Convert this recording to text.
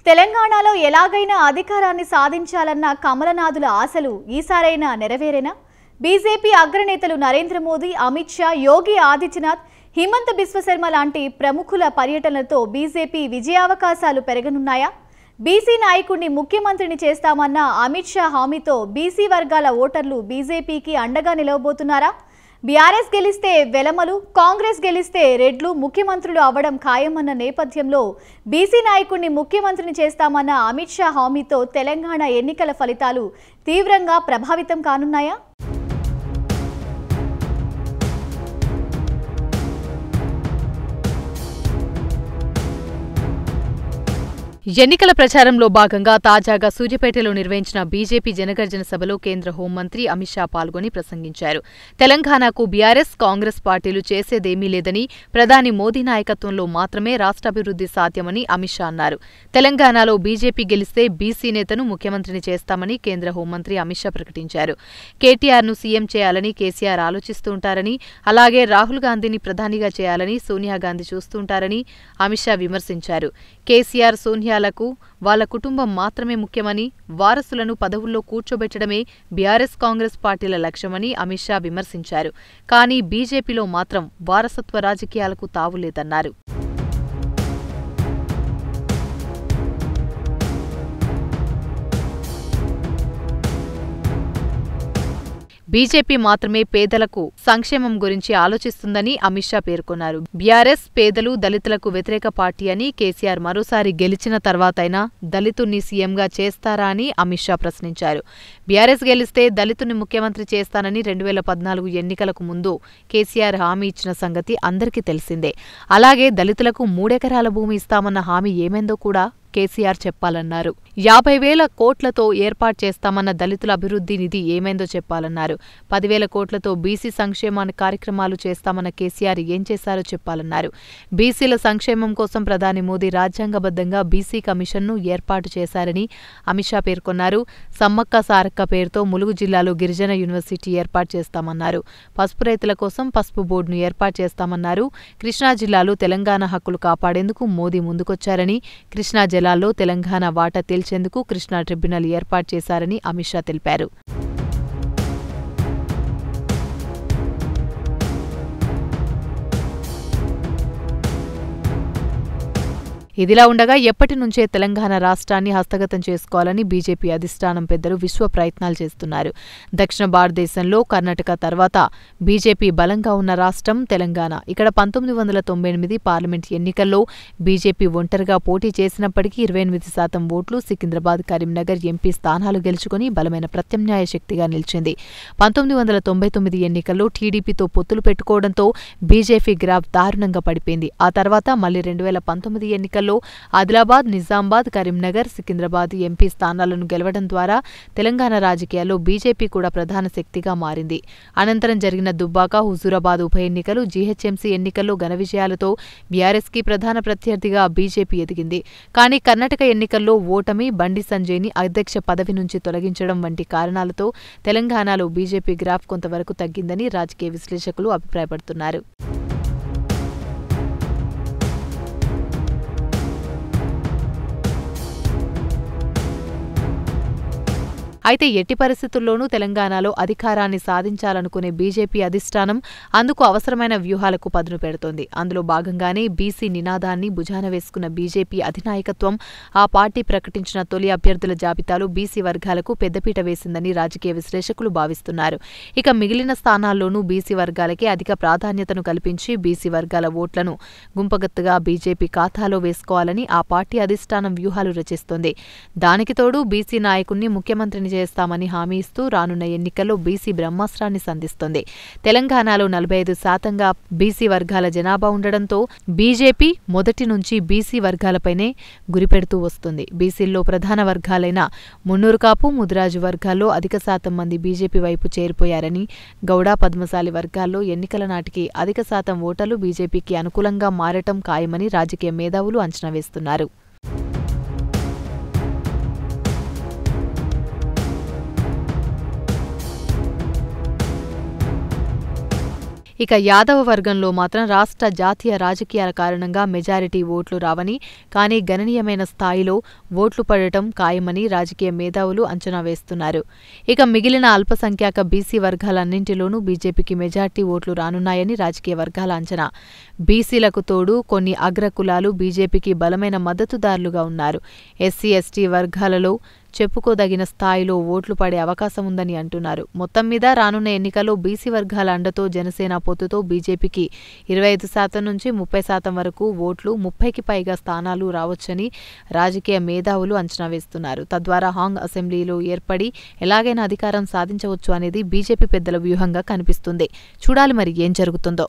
తెలంగాణలో ఎలాగైనా అధికారాన్ని సాధించాలన్న కమలనాథుల ఆశలు ఈసారైనా నెరవేరేనా? బీజేపీ అగ్రనేతలు నరేంద్ర మోదీ, అమిత్ షా, యోగి ఆదిత్యనాథ్, హిమంత బిశ్వ శర్మ లాంటి ప్రముఖుల పర్యటనలతో బీజేపీ విజయావకాశాలు పెరగనున్నాయా? బీసీ నాయకుడిని ముఖ్యమంత్రిని చేస్తామన్న అమిత్ షా హామీతో బీసీ వర్గాల ఓటర్లు బీజేపీకి అండగా నిలవబోతున్నారా? బీఆర్ఎస్ గెలిస్తే వెలమలు, కాంగ్రెస్ గెలిస్తే రెడ్లు ముఖ్యమంత్రులు అవ్వడం ఖాయమన్న నేపథ్యంలో బీసీ నాయకుడిని ముఖ్యమంత్రిని చేస్తామన్న అమిత్ షా హామీతో తెలంగాణ ఎన్నికల ఫలితాలు తీవ్రంగా ప్రభావితం కానున్నాయా? ఎన్నికల ప్రచారంలో భాగంగా తాజాగా సూర్యాపేటలో నిర్వహించిన బీజేపీ జనగర్జన సభలో కేంద్ర హోంమంత్రి అమిత్ షా పాల్గొని ప్రసంగించారు. తెలంగాణకు బీఆర్ఎస్, కాంగ్రెస్ పార్టీలు చేసేదేమీ లేదని, ప్రధాని మోదీ నాయకత్వంలో మాత్రమే రాష్ట్రాభివృద్ధి సాధ్యమని అమిత్ షా అన్నారు. తెలంగాణలో బీజేపీ గెలిస్తే బీసీ నేతను ముఖ్యమంత్రిని చేస్తామని కేంద్ర హోంమంత్రి అమిత్ షా ప్రకటించారు. కేటీఆర్ను సీఎం చేయాలని కేసీఆర్ ఆలోచిస్తుంటారని, అలాగే రాహుల్ గాంధీని ప్రధానిగా చేయాలని సోనియా గాంధీ చూస్తుంటారని అమిత్ షా విమర్శించారు. కేసీఆర్, సోనియాలకు వాళ్ల కుటుంబం మాత్రమే ముఖ్యమని, వారసులను పదవుల్లో కూర్చోబెట్టడమే బీఆర్ఎస్, కాంగ్రెస్ పార్టీల లక్ష్యమని అమిత్ షా విమర్శించారు. కానీ బీజేపీలో మాత్రం వారసత్వ రాజకీయాలకు తావులేదన్నారు. బీజేపీ మాత్రమే పేదలకు సంక్షేమం గురించి ఆలోచిస్తుందని అమిత్ షా పేర్కొన్నారు. బీఆర్ఎస్ పేదలు, దళితులకు వ్యతిరేక పార్టీ అని, కేసీఆర్ మరోసారి గెలిచిన తర్వాతైనా దళితుణ్ణి సీఎంగా చేస్తారా అని అమిత్ షా ప్రశ్నించారు. బీఆర్ఎస్ గెలిస్తే దళితుణ్ణి ముఖ్యమంత్రి చేస్తానని 2014 ఎన్నికలకు ముందు కేసీఆర్ హామీ ఇచ్చిన సంగతి అందరికీ తెలిసిందే. అలాగే దళితులకు 3 ఎకరాల భూమి ఇస్తామన్న హామీ ఏమైందో కూడా కేసీఆర్ చెప్పాలన్నారు. 50,000 కోట్లతో ఏర్పాటు చేస్తామన్న దళితుల అభివృద్ధి నిధి ఏమైందో చెప్పాలన్నారు. 10,000 కోట్లతో బీసీ సంక్షేమ కార్యక్రమాలు చేస్తామన్న కేసీఆర్ ఏం చేశారో చెప్పాలన్నారు. బీసీల సంక్షేమం కోసం ప్రధాని మోదీ రాజ్యాంగబద్ధంగా బీసీ కమిషన్ను ఏర్పాటు చేశారని అమిత్ షా పేర్కొన్నారు. సమ్మక్క సారక్క పేరుతో ములుగు జిల్లాలో గిరిజన యూనివర్సిటీ ఏర్పాటు చేస్తామన్నారు. పసుపు రైతుల కోసం పసుపు బోర్డును ఏర్పాటు చేస్తామన్నారు. కృష్ణా జిల్లాలో తెలంగాణ హక్కులు కాపాడేందుకు మోదీ ముందుకొచ్చారని, కృష్ణా జలాల్లో తెలంగాణ వాటా తేల్చేందుకు కృష్ణా ట్రిబ్యునల్ ఏర్పాటు చేశారని అమిత్ షా తెలిపారు. ఇదిలా ఉండగా ఎప్పటి నుంచే తెలంగాణ రాష్ట్రాన్ని హస్తగతం చేసుకోవాలని బీజేపీ అధిష్టానం పెద్దలు విశ్వ ప్రయత్నాలు చేస్తున్నారు. దక్షిణ భారతదేశంలో కర్ణాటక తర్వాత బీజేపీ బలంగా ఉన్న రాష్ట్రం తెలంగాణ. ఇక్కడ 1998 పార్లమెంట్ ఎన్నికల్లో బీజేపీ ఒంటరిగా పోటీ చేసినప్పటికీ 28% ఓట్లు, సికింద్రాబాద్, కరీంనగర్ ఎంపీ స్థానాలు గెలుచుకుని బలమైన ప్రత్యామ్నాయ శక్తిగా నిలిచింది. 1999 ఎన్నికల్లో టీడీపీతో పొత్తులు పెట్టుకోవడంతో బీజేపీ గ్రాఫ్ దారుణంగా పడిపోయింది. ఆ తర్వాత మళ్లీ 2019 ఎన్నికల్లో ఆదిలాబాద్, నిజామాబాద్, కరీంనగర్, సికింద్రాబాద్ ఎంపీ స్థానాలను గెలవడం ద్వారా తెలంగాణ రాజకీయాల్లో బీజేపీ కూడా ప్రధాన శక్తిగా మారింది. అనంతరం జరిగిన దుబ్బాక, హుజూరాబాద్ ఉప ఎన్నికలు, జీహెచ్ఎంసీ ఎన్నికల్లో ఘన విజయాలతో బీఆర్ఎస్కి ప్రధాన ప్రత్యర్థిగా బీజేపీ ఎదిగింది. కానీ కర్ణాటక ఎన్నికల్లో ఓటమి, బండి సంజయ్ని అధ్యక్ష పదవి నుంచి తొలగించడం వంటి కారణాలతో తెలంగాణలో బీజేపీ గ్రాఫ్ కొంతవరకు తగ్గిందని రాజకీయ విశ్లేషకులు అభిప్రాయపడుతున్నారు. అయితే ఎట్టి పరిస్థితుల్లోనూ తెలంగాణలో అధికారాన్ని సాధించాలనుకునే బీజేపీ అధిష్టానం అందుకు అవసరమైన వ్యూహాలకు పదును పెడుతోంది. అందులో భాగంగానే బీసీ నినాదాన్ని భుజాన వేసుకున్న బీజేపీ అధినాయకత్వం ఆ పార్టీ ప్రకటించిన తొలి అభ్యర్థుల జాబితాలో బీసీ వర్గాలకు పెద్దపీట వేసిందని రాజకీయ విశ్లేషకులు భావిస్తున్నారు. ఇక మిగిలిన స్థానాల్లోనూ బీసీ వర్గాలకే అధిక ప్రాధాన్యతను కల్పించి బీసీ వర్గాల ఓట్లను గుంపగత్తుగా బీజేపీ ఖాతాలో వేసుకోవాలని ఆ పార్టీ అధిష్టానం వ్యూహాలు రచిస్తోంది. దానికి తోడు బీసీ నాయకుణ్ణి ముఖ్యమంత్రిని చేస్తామని హామీ ఇస్తూ రానున్న ఎన్నికల్లో బీసీ బ్రహ్మాస్త్రాన్ని సంధిస్తోంది. తెలంగాణలో 45% బీసీ వర్గాల జనాభా ఉండడంతో బీజేపీ మొదటి నుంచి బీసీ వర్గాలపైనే గురిపెడుతూ వస్తుంది. బీసీల్లో ప్రధాన వర్గాలైన మున్నూరు కాపు, ముదిరాజు వర్గాల్లో అధిక శాతం మంది బీజేపీ వైపు చేరిపోయారని, గౌడ, పద్మశాలి వర్గాల్లో ఎన్నికల నాటికి అధిక శాతం ఓటర్లు బీజేపీకి అనుకూలంగా మారటం ఖాయమని రాజకీయ మేధావులు అంచనా వేస్తున్నారు. ఇక యాదవ వర్గంలో మాత్రం రాష్ట్ర జాతీయ రాజకీయాల కారణంగా మెజారిటీ ఓట్లు రావని, కానీ గణనీయమైన స్థాయిలో ఓట్లు పడటం ఖాయమని రాజకీయ మేధావులు అంచనా వేస్తున్నారు. ఇక మిగిలిన అల్పసంఖ్యాక బీసీ వర్గాలన్నింటిలోనూ బీజేపీకి మెజార్టీ ఓట్లు రానున్నాయని రాజకీయ వర్గాల అంచనా. బీసీలకు తోడు కొన్ని అగ్రకులాలు బీజేపీకి బలమైన మద్దతుదారులుగా ఉన్నారు. ఎస్సీ, ఎస్టీ వర్గాలలో చెప్పుకోదగిన స్థాయిలో ఓట్లు పడే అవకాశం ఉందని అంటున్నారు. మొత్తం మీద రానున్న ఎన్నికల్లో బీసీ వర్గాల అండతో జనసేన పొత్తుతో బీజేపీకి 25% నుంచి 30% వరకు ఓట్లు, 30కి పైగా స్థానాలు రావచ్చని రాజకీయ మేధావులు అంచనా వేస్తున్నారు. తద్వారా హాంగ్ అసెంబ్లీలో ఏర్పడి ఎలాగైనా అధికారం సాధించవచ్చు అనేది బీజేపీ పెద్దల వ్యూహంగా కనిపిస్తుంది. చూడాలి మరి ఏం జరుగుతుందో.